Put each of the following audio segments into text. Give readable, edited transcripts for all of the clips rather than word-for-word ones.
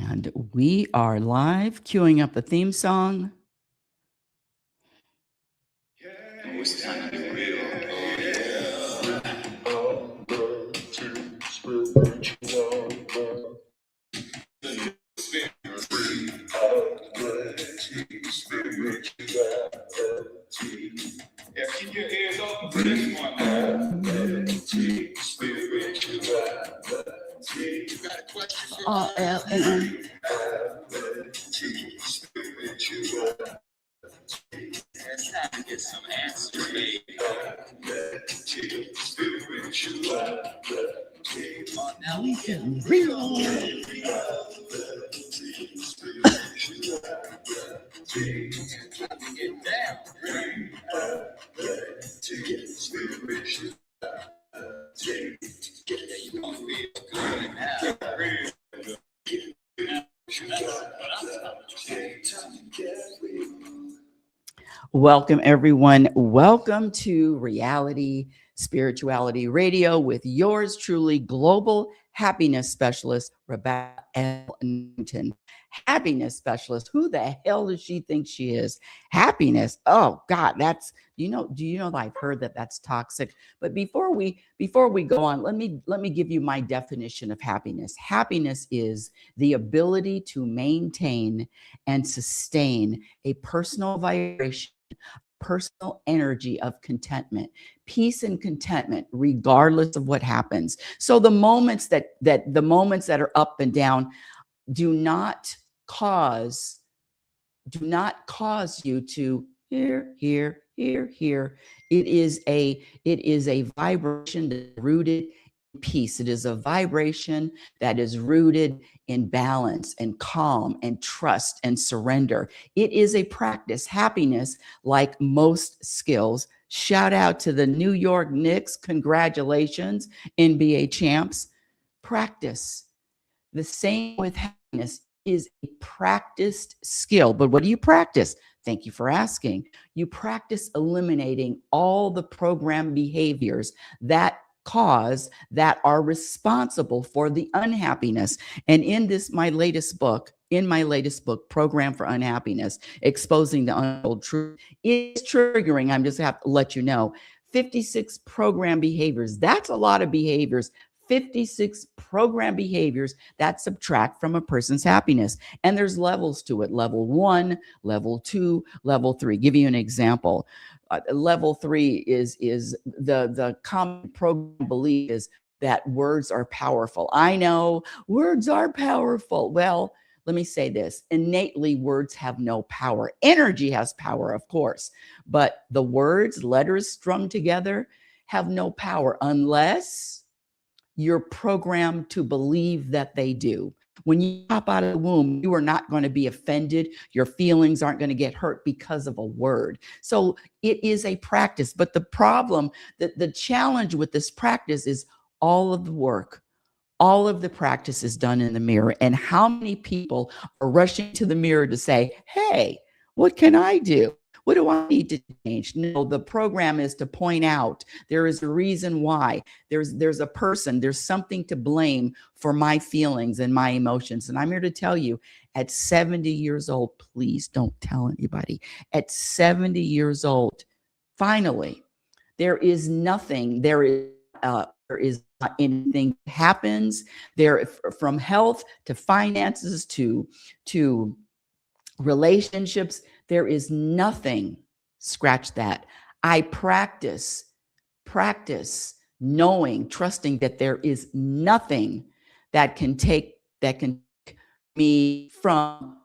And we are live, queuing up the theme song. Oh, it's time to be real. Oh, yeah. Yeah, keep your ears open for this one. You got a question for us? It's time to get some answers, baby. Oh, now we getting real. Get down. You gonna feel good now. Welcome, everyone. Welcome to Reality Spirituality Radio with yours truly, global happiness specialist, Rebecca L. Newton. Happiness specialist. Who the hell does she think she is? Happiness. Oh God, that's do you know that I've heard that that's toxic. But before we go on, let me give you my definition of happiness. Happiness is the ability to maintain and sustain a personal vibration, personal energy of contentment, peace and contentment, regardless of what happens. So the moments that are up and down do not cause you to here. It is a vibration that's rooted in peace. It is a vibration that is rooted in balance and calm and trust and surrender. It is a practice. Happiness, like most skills, shout out to the New York Knicks. Congratulations, NBA champs. Practice. The same with happiness is a practiced skill. But what do you practice? Thank you for asking. You practice eliminating all the programmed behaviors that are responsible for the unhappiness. And in my latest book, Program for Unhappiness, Exposing the Untold Truth, is triggering. I'm just have to let you know, 56 program behaviors. That's a lot of behaviors. 56 program behaviors that subtract from a person's happiness. And there's levels to it. Level 1, level 2, level 3. Give you an example. Level 3 is the common program belief is that words are powerful. I know words are powerful. Well, let me say this. Innately, words have no power. Energy has power, of course, but the words, letters strung together, have no power unless you're programmed to believe that they do. When you pop out of the womb, you are not going to be offended. Your feelings aren't going to get hurt because of a word. So it is a practice. But the problem, the challenge with this practice is all of the work, all of the practice is done in the mirror. And how many people are rushing to the mirror to say, hey, what can I do? What do I need to change? No, the program is to point out there is a reason why. There's a person, there's something to blame for my feelings and my emotions. And I'm here to tell you, at 70 years old, please don't tell anybody. At 70 years old, finally, there is nothing, there is not anything that happens there, from health to finances to relationships. There is nothing, scratch that. I practice knowing, trusting that there is nothing that can take me from,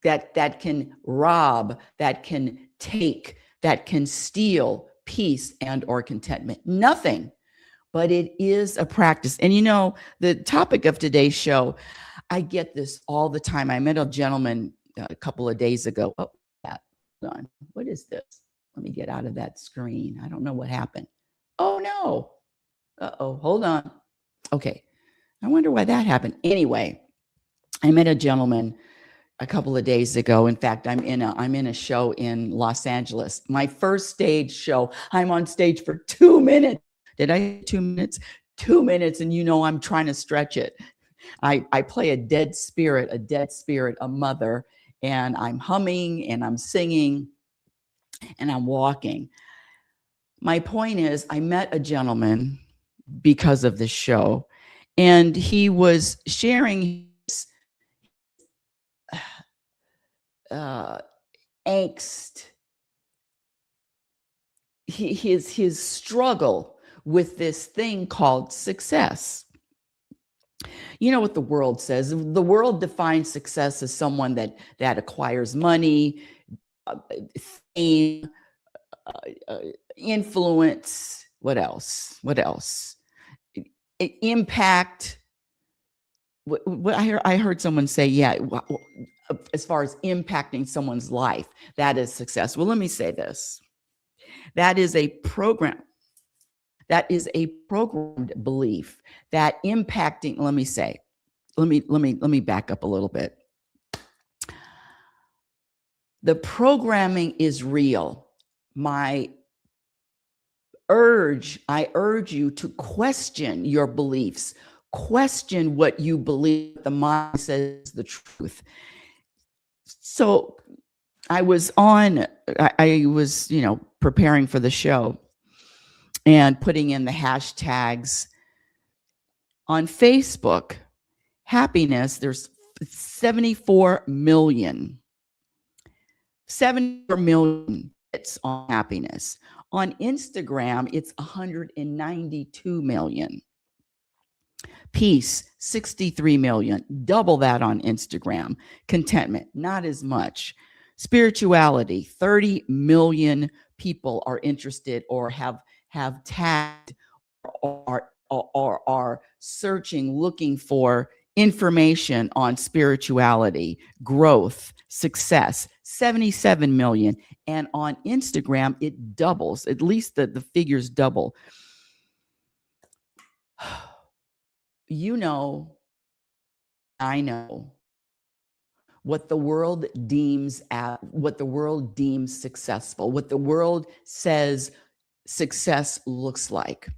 that can rob, that can take, that can steal peace and or contentment. Nothing. But it is a practice. And you know, the topic of today's show, I get this all the time. I met a gentleman a couple of days ago. Oh, hold on. What is this? Let me get out of that screen. I don't know what happened. Oh, no. Uh-oh, hold on. Okay. I wonder why that happened. Anyway, I met a gentleman a couple of days ago. In fact, I'm in a show in Los Angeles. My first stage show. I'm on stage for 2 minutes. Did I say 2 minutes? 2 minutes, and you know I'm trying to stretch it. I play a dead spirit, a mother, and I'm humming and I'm singing and I'm walking. My point is, I met a gentleman because of this show, and he was sharing his uh, angst, his struggle with this thing called success. You know what the world says? The world defines success as someone that acquires money, fame, uh, uh, influence. What else? What else? Impact. What I heard someone say, yeah, as far as impacting someone's life, that is success. Well, let me say this. That is a program. That is a programmed belief that impacting, let me back up a little bit. The programming is real. I urge you to question your beliefs, question what you believe the mind says the truth. So I was preparing for the show and putting in the hashtags on Facebook. Happiness, there's 74 million hits on happiness. On Instagram, it's 192 million. Peace, 63 million, double that on Instagram. Contentment, not as much. Spirituality, 30 million people are interested or have tagged or are searching, looking for information on spirituality, growth, success, 77 million. And on Instagram, it doubles, at least the figures double. You know, I know what the world deems successful, what the world says success looks like.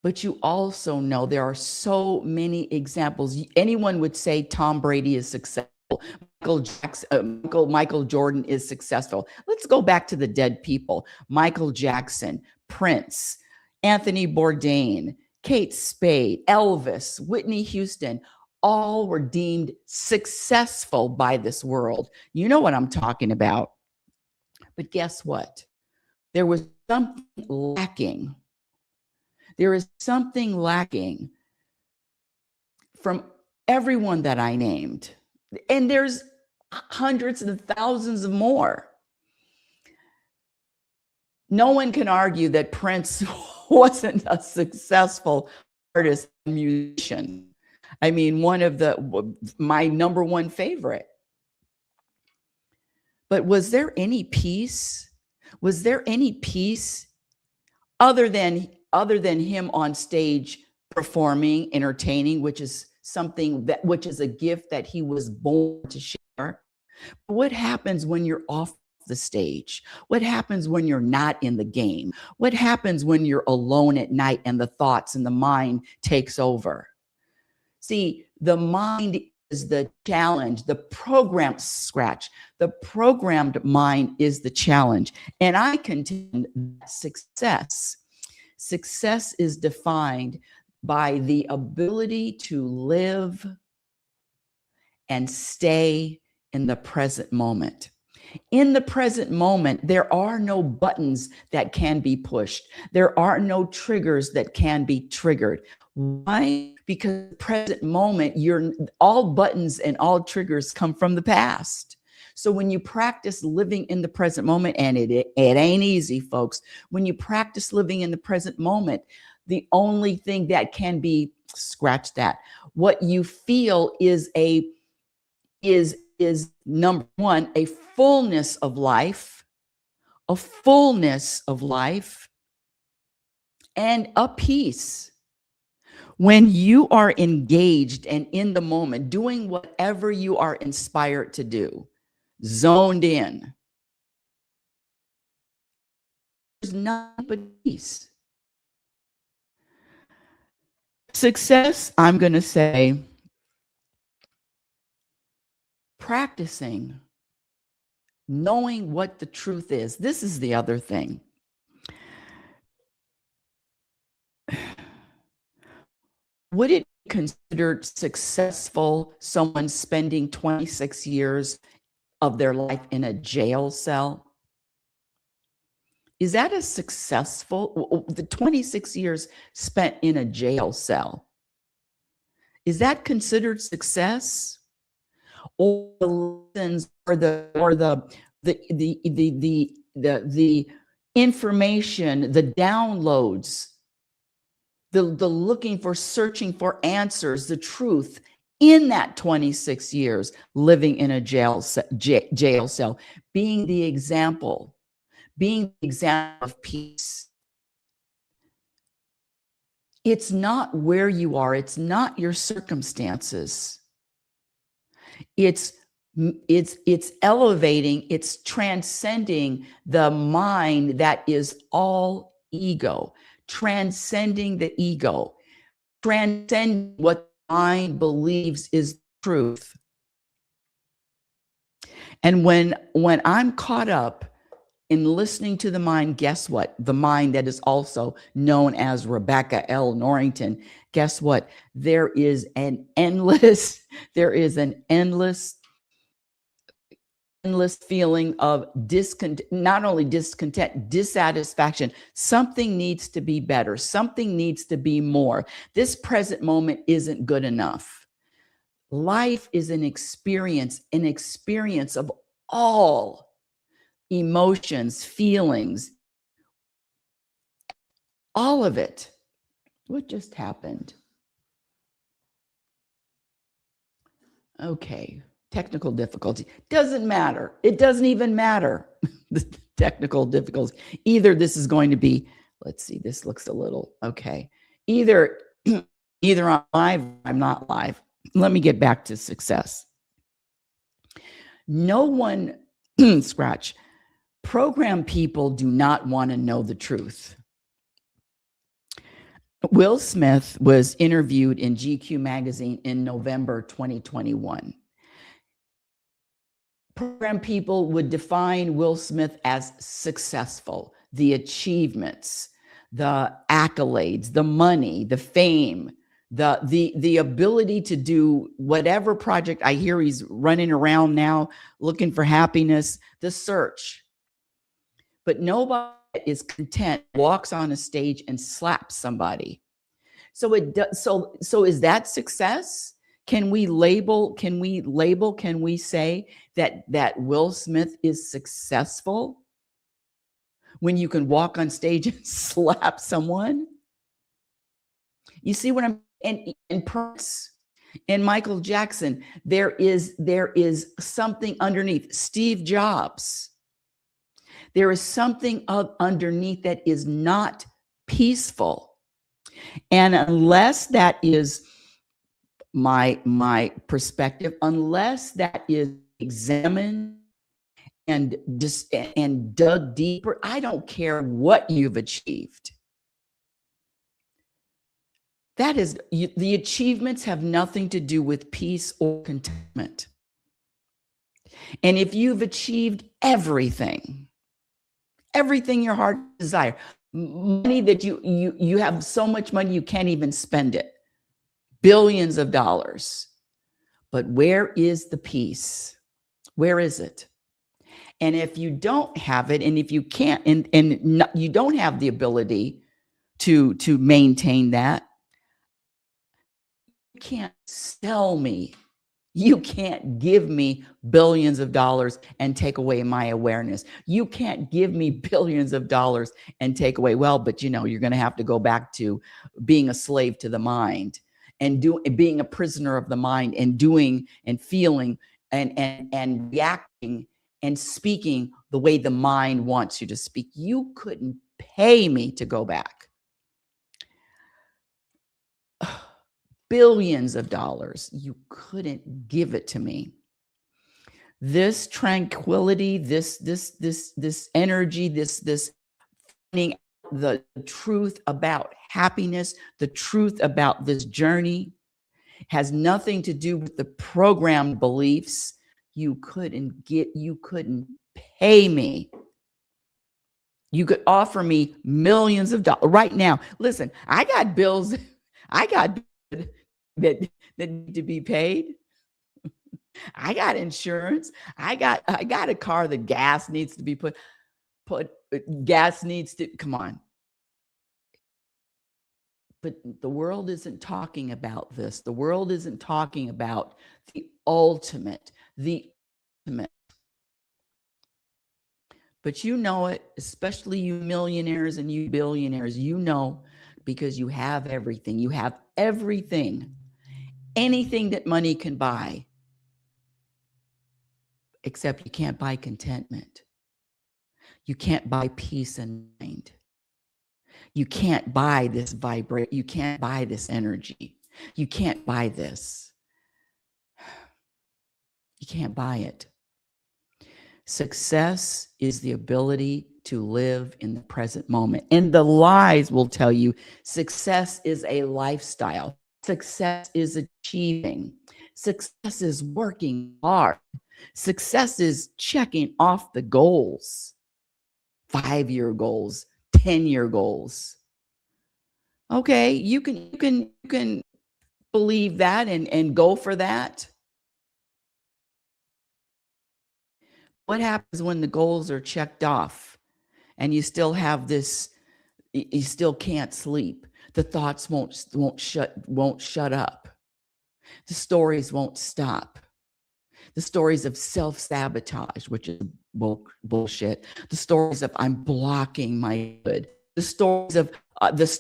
But you also know there are so many examples. Anyone would say Tom Brady is successful. Michael Jordan is successful. Let's go back to the dead people. Michael Jackson, Prince, Anthony Bourdain, Kate Spade, Elvis, Whitney Houston, all were deemed successful by this world. You know what I'm talking about. But guess what? There was something lacking. There is something lacking from everyone that I named. And there's hundreds and thousands of more. No one can argue that Prince wasn't a successful artist, musician. I mean, my number one favorite. But was there any peace? Was there any peace other than him on stage performing, entertaining, which is a gift that he was born to share? What happens when you're off the stage? What happens when you're not in the game? What happens when you're alone at night and the thoughts and the mind takes over? See, the mind is the challenge. The programmed mind is the challenge. And I contend that success is defined by the ability to live and stay in the present moment. In the present moment, there are no buttons that can be pushed. There are no triggers that can be triggered. Why? Because the present moment, all buttons and all triggers come from the past. So when you practice living in the present moment, and it ain't easy, folks, when you practice living in the present moment, the only thing that can be, scratch that, what you feel is number one, a fullness of life, and a peace. When you are engaged and in the moment, doing whatever you are inspired to do, zoned in, there's nothing but peace. Success, I'm going to say, practicing, knowing what the truth is. This is the other thing. Would it be considered successful, someone spending 26 years of their life in a jail cell? Is that a successful, the 26 years spent in a jail cell? Is that considered success? Or the lessons, or the information, the downloads, the looking for, searching for answers, the truth in that 26 years living in a jail cell, being the example of peace. It's not where you are, it's not your circumstances. It's elevating, it's transcending the mind that is all ego, transcending the ego, transcending what the mind believes is truth. And when I'm caught up in listening to the mind, guess what? The mind that is also known as Rebecca L. Norrington, guess what? There is an endless feeling of discontent, not only discontent, dissatisfaction. Something needs to be better. Something needs to be more. This present moment isn't good enough. Life is an experience of all emotions, feelings, all of it. What just happened? Okay, technical difficulty. Doesn't matter. It doesn't even matter. The technical difficulties. Either this is going to be, let's see, this looks a little, okay. Either I'm live, or I'm not live. Let me get back to success. No one, scratch, program people do not want to know the truth. Will Smith was interviewed in GQ magazine in November 2021. Program people would define Will Smith as successful, the achievements, the accolades, the money, the fame, the ability to do whatever project. I hear he's running around now looking for happiness, the search. But nobody is content, walks on a stage and slaps somebody. So is that success? Can we say that Will Smith is successful when you can walk on stage and slap someone? You see what I'm, and Prince and Michael Jackson, there is something underneath. Steve Jobs. There is something underneath that is not peaceful. And unless that is my perspective, unless that is examined and dug deeper, I don't care what you've achieved. That is, the achievements have nothing to do with peace or contentment. And if you've achieved everything your heart desire, money that you have so much money you can't even spend it, billions of dollars, but where is the peace? Where is it? And if you don't have it, and if you can't, and you don't have the ability to maintain that, you can't sell me. You can't give me billions of dollars and take away my awareness. You can't give me billions of dollars and take away, well, but you're going to have to go back to being a slave to the mind and being a prisoner of the mind and doing and feeling and reacting and speaking the way the mind wants you to speak. You couldn't pay me to go back. Billions of dollars, you couldn't give it to me. This tranquility, this energy, this finding the truth about happiness, the truth about this journey, has nothing to do with the programmed beliefs, you couldn't pay me. You could offer me millions of dollars right now. Listen, I got bills, I got that need to be paid. I got insurance. I got a car that gas needs to be put gas needs to come on. But the world isn't talking about this. The world isn't talking about the ultimate. But you know it, especially you millionaires and you billionaires, you know, because you have everything. You have everything, anything that money can buy, except you can't buy contentment. You can't buy peace and mind. You can't buy this vibrate. You can't buy this energy. You can't buy this. You can't buy it. Success is the ability to live in the present moment. And the lies will tell you success is a lifestyle. Success is achieving. Success is working hard. Success is checking off the goals, 5-year goals, 10-year goals. Okay, you can believe that and go for that. What happens when the goals are checked off and you still have this, you still can't sleep? The thoughts won't shut up. The stories won't stop. The stories of self-sabotage, which is bullshit. The stories of I'm blocking my good. The stories of this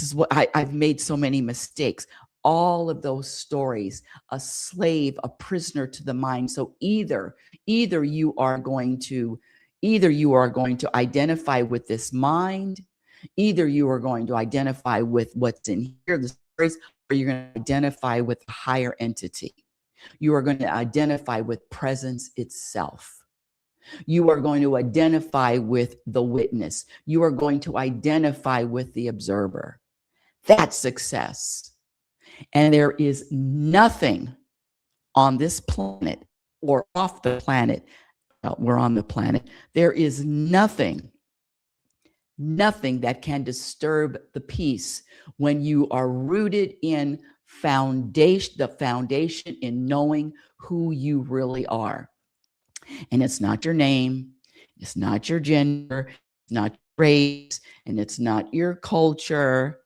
is what I've made so many mistakes. All of those stories, a slave, a prisoner to the mind. So either you are going to identify with this mind, either you are going to identify with what's in here, the stories, or you're going to identify with a higher entity. You are going to identify with presence itself. You are going to identify with the witness. You are going to identify with the observer. That's success. And there is nothing on this planet or off the planet. We're on the planet. There is nothing that can disturb the peace when you are rooted in the foundation in knowing who you really are. And it's not your name, it's not your gender, it's not your race, and it's not your culture,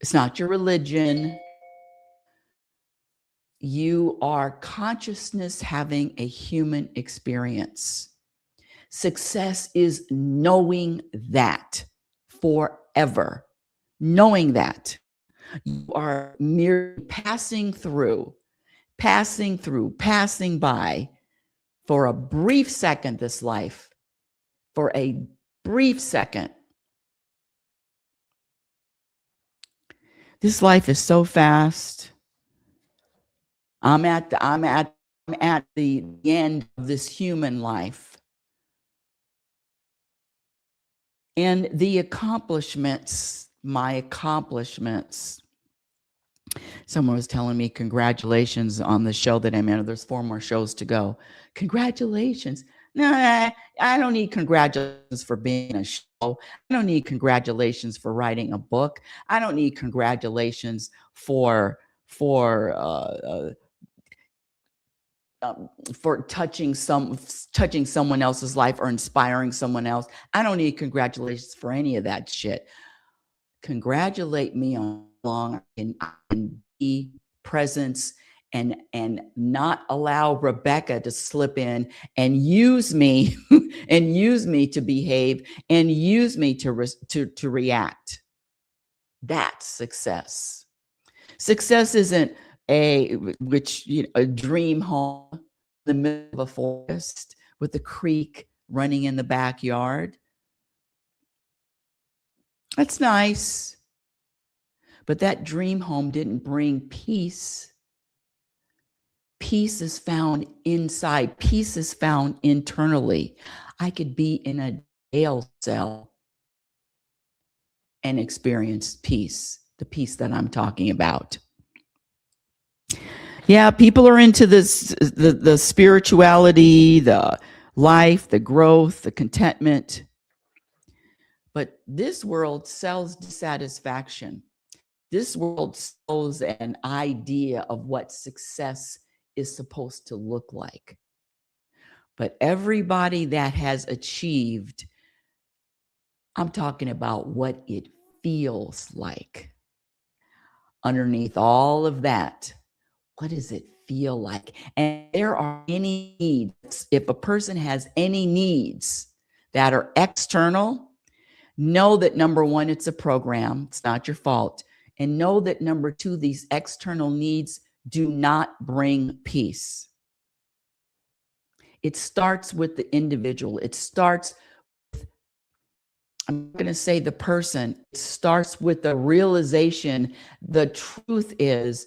it's not your religion. You are consciousness having a human experience. Success is knowing that forever. Knowing that you are merely passing by for a brief second, this life, for a brief second. This life is so fast. I'm at the end of this human life. And the accomplishments, my accomplishments. Someone was telling me congratulations on the show that I'm in. There's 4 more shows to go. Congratulations. No, I don't need congratulations for being a show. I don't need congratulations for writing a book. I don't need congratulations for touching someone else's life or inspiring someone else. I don't need congratulations for any of that shit. Congratulate me on how long I can be presence and not allow Rebecca to slip in and use me and use me to behave and use me to react. That's success. Success isn't a dream home in the middle of a forest with a creek running in the backyard. That's nice. But that dream home didn't bring peace. Peace is found inside. Peace is found internally. I could be in a scale cell and experience peace, the peace that I'm talking about. Yeah, people are into this, the spirituality, the life, the growth, the contentment. But this world sells dissatisfaction. This world sells an idea of what success is supposed to look like. But everybody that has achieved, I'm talking about what it feels like. Underneath all of that, what does it feel like? And there are any needs. If a person has any needs that are external, know that number one, it's a program. It's not your fault. And know that number two, these external needs do not bring peace. It starts with the individual. It starts, I'm going to say the person, it starts with the realization. The truth is,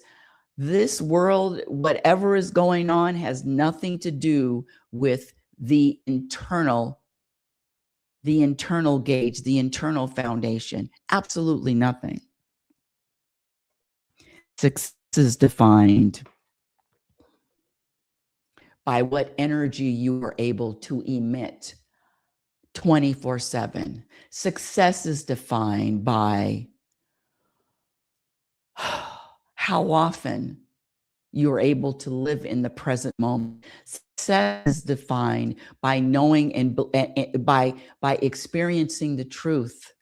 this world, whatever is going on, has nothing to do with the internal gauge, the internal foundation. Absolutely nothing. Success is defined by what energy you are able to emit 24/7. Success is defined by how often you're able to live in the present moment. Success is defined by knowing and by experiencing the truth.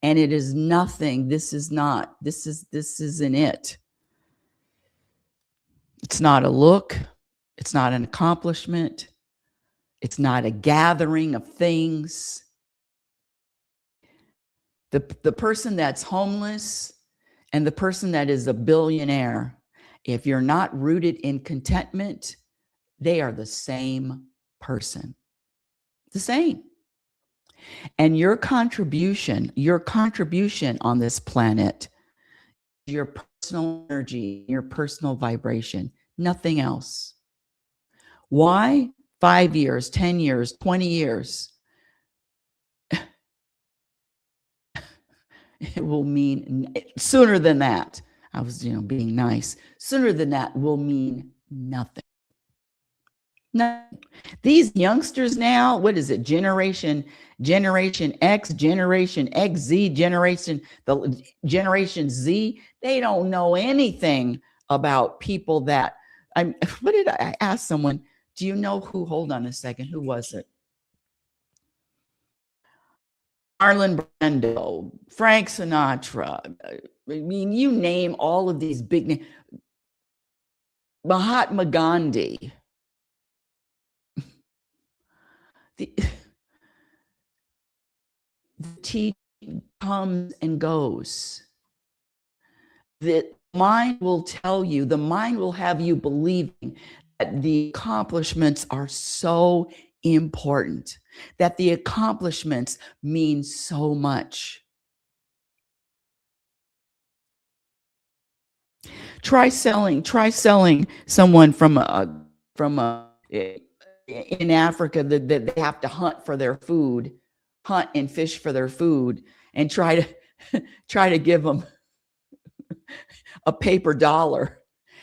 And it is nothing. This isn't it. It's not a look. It's not an accomplishment. It's not a gathering of things. The person that's homeless and the person that is a billionaire, if you're not rooted in contentment, they are the same person. The same. And your contribution on this planet, your personal energy, your personal vibration, nothing else. Why? 5 years, 10 years, 20 years. It will mean sooner than that. I was, being nice. Sooner than that will mean nothing. Nothing. These youngsters now, what is it? Generation X, Generation XZ, Generation Z. They don't know anything about people that what did I ask someone? Do you know who? Hold on a second. Who was it? Marlon Brando, Frank Sinatra. I mean, you name all of these big names. Mahatma Gandhi. The teaching comes and goes. The mind will tell you, the mind will have you believing that the accomplishments are so important, that the accomplishments mean so much. Try selling someone in Africa that they have to hunt for their food, hunt and fish for their food, and try to give them a paper dollar.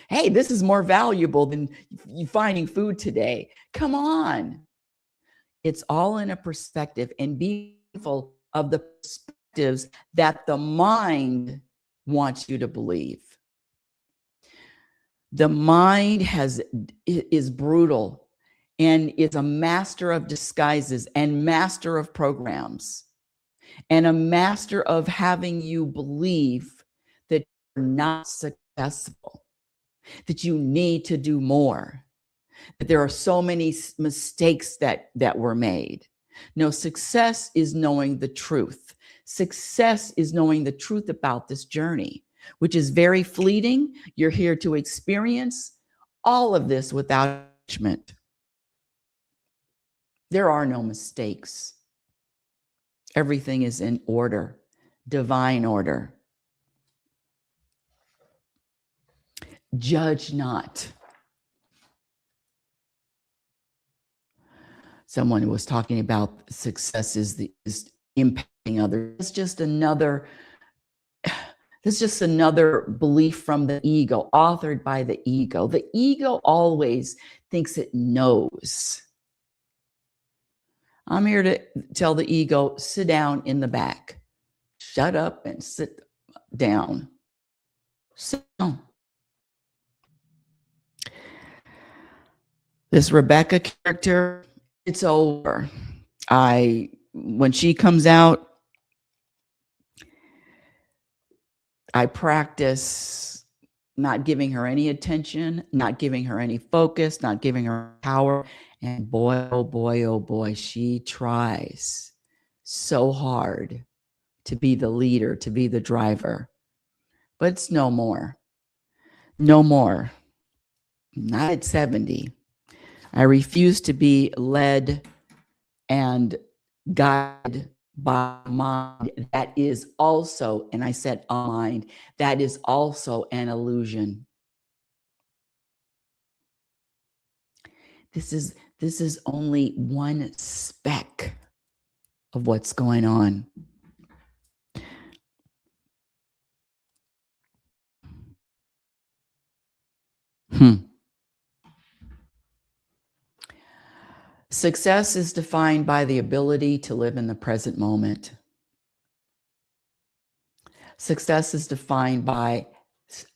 Hey, this is more valuable than you finding food today. Come on. It's all in a perspective, and be mindful of the perspectives that the mind wants you to believe. The mind is brutal, and it's a master of disguises and master of programs and a master of having you believe that you're not successful, that you need to do more, that there are so many mistakes that were made. No, success is knowing the truth. Success is knowing the truth about this journey, which is very fleeting. You're here to experience all of this without judgment. There are no mistakes. Everything is in order, divine order. Judge not. Someone who was talking about success is impacting others. It's just another belief from the ego, authored by the ego. The ego always thinks it knows. I'm here to tell the ego, sit down in the back. Shut up and sit down. Sit down. This Rebecca character, it's over. When she comes out, I practice not giving her any attention, not giving her any focus, not giving her power. And boy, oh boy, oh boy, she tries so hard to be the leader, to be the driver. But it's no more. No more. Not at 70. I refuse to be led and guided by a mind that is also, and I said a mind, that is also an illusion. This is only one speck of what's going on. Success is defined by the ability to live in the present moment. Success is defined by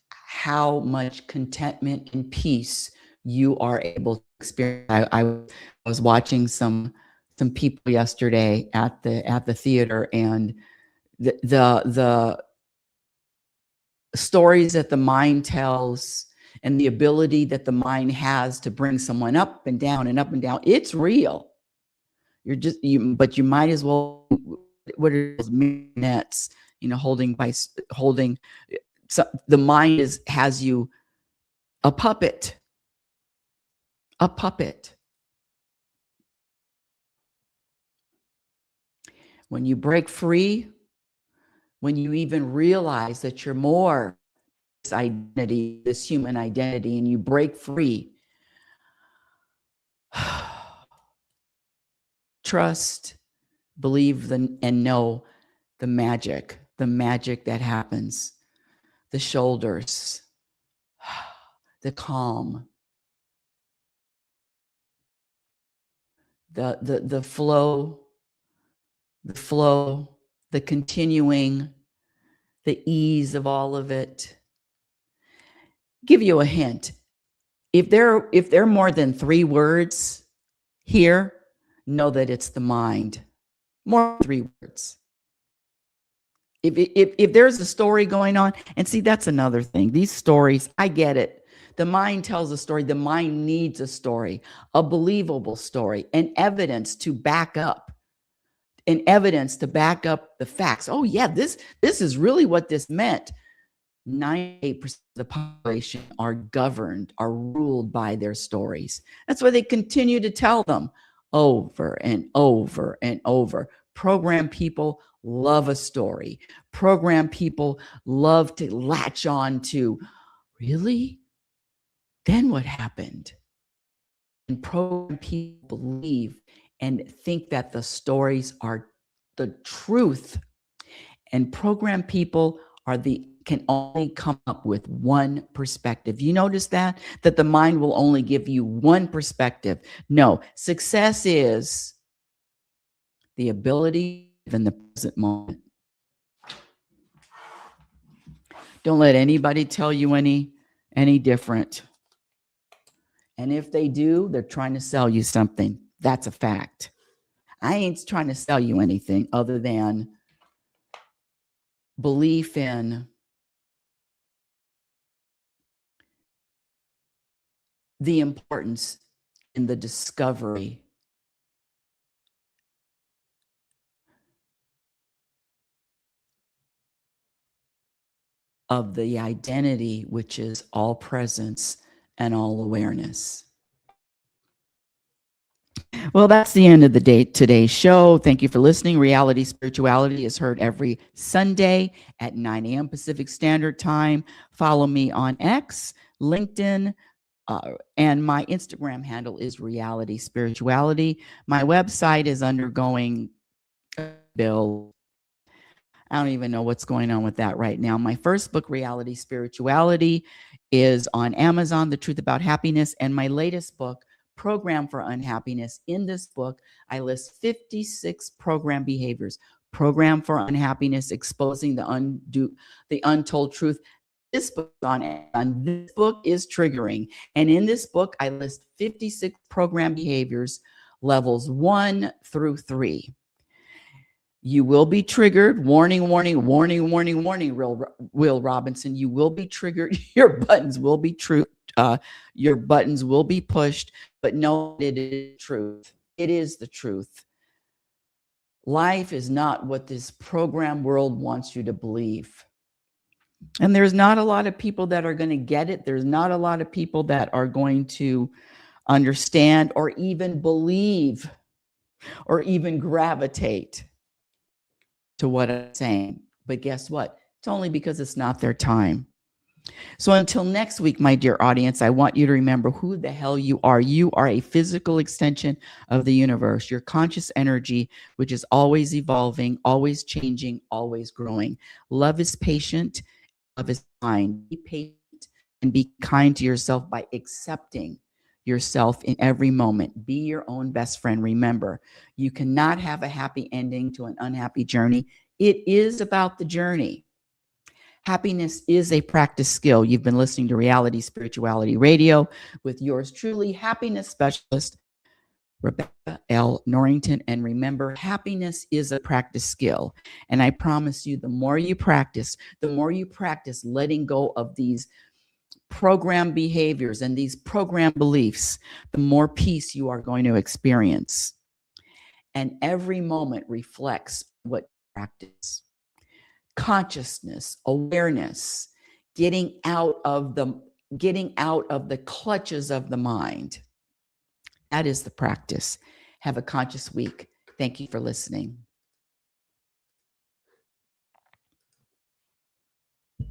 how much contentment and peace you are able to experience. I was watching some people yesterday at the theater, and the stories that the mind tells and the ability that the mind has to bring someone up and down and up and down, it's real. But you might as well, what are those marionettes, holding. So the mind has you a puppet. When you break free, when you even realize that you're more this identity, this human identity, and you break free, trust, believe, and know the magic that happens. The shoulders, the calm, the flow, the continuing, the ease of all of it. Give you a hint. If there are more than 3 words here, know that it's the mind. More than 3 words. If there's a story going on, and see, that's another thing. These stories, I get it. The mind tells a story. The mind needs a story, a believable story, and evidence to back up the facts. Oh yeah, this is really what this meant. 98% of the population are ruled by their stories. That's why they continue to tell them over and over and over. Program people love a story. Program people love to latch on to, really? Then what happened? And program people believe and think that the stories are the truth. And program people can only come up with one perspective. You notice that the mind will only give you one perspective. No, success is the ability to live in the present moment. Don't let anybody tell you any different. And if they do, they're trying to sell you something. That's a fact. I ain't trying to sell you anything other than belief in the importance in the discovery of the identity, which is all presence and all awareness. Well, that's the end of today's show. Thank you for listening. Reality Spirituality is heard every Sunday at 9 a.m. Pacific Standard Time. Follow me on X, LinkedIn, And my Instagram handle is Reality Spirituality. My website is undergoing a build. I don't even know what's going on with that right now. My first book, Reality Spirituality, is on Amazon, The Truth About Happiness. And my latest book, Program for Unhappiness. In this book, I list 56 program behaviors. Program for Unhappiness, Exposing the Untold Truth. This book on Amazon. This book is triggering. And in this book, I list 56 program behaviors, levels 1 through 3. You will be triggered. Warning, warning, warning, warning, warning, Will Robinson. You will be triggered. Your buttons will be your buttons will be pushed, but no, it is truth. It is the truth. Life is not what this program world wants you to believe. And there's not a lot of people that are going to get it. There's not a lot of people that are going to understand or even believe or even gravitate to what I'm saying. But guess what? It's only because it's not their time. So until next week, my dear audience, I want you to remember who the hell you are. You are a physical extension of the universe, your conscious energy, which is always evolving, always changing, always growing. Love is patient. Love is kind. Be patient and be kind to yourself by accepting yourself in every moment. Be your own best friend. Remember, you cannot have a happy ending to an unhappy journey. It is about the journey. Happiness is a practice skill. You've been listening to Reality Spirituality Radio with yours truly, happiness specialist, Rebecca L. Norrington. And remember, happiness is a practice skill. And I promise you, the more you practice letting go of these program behaviors and these program beliefs, the more peace you are going to experience. And every moment reflects what you practice. Consciousness, awareness, getting out of the clutches of the mind. That is the practice. Have a conscious week. Thank you for listening.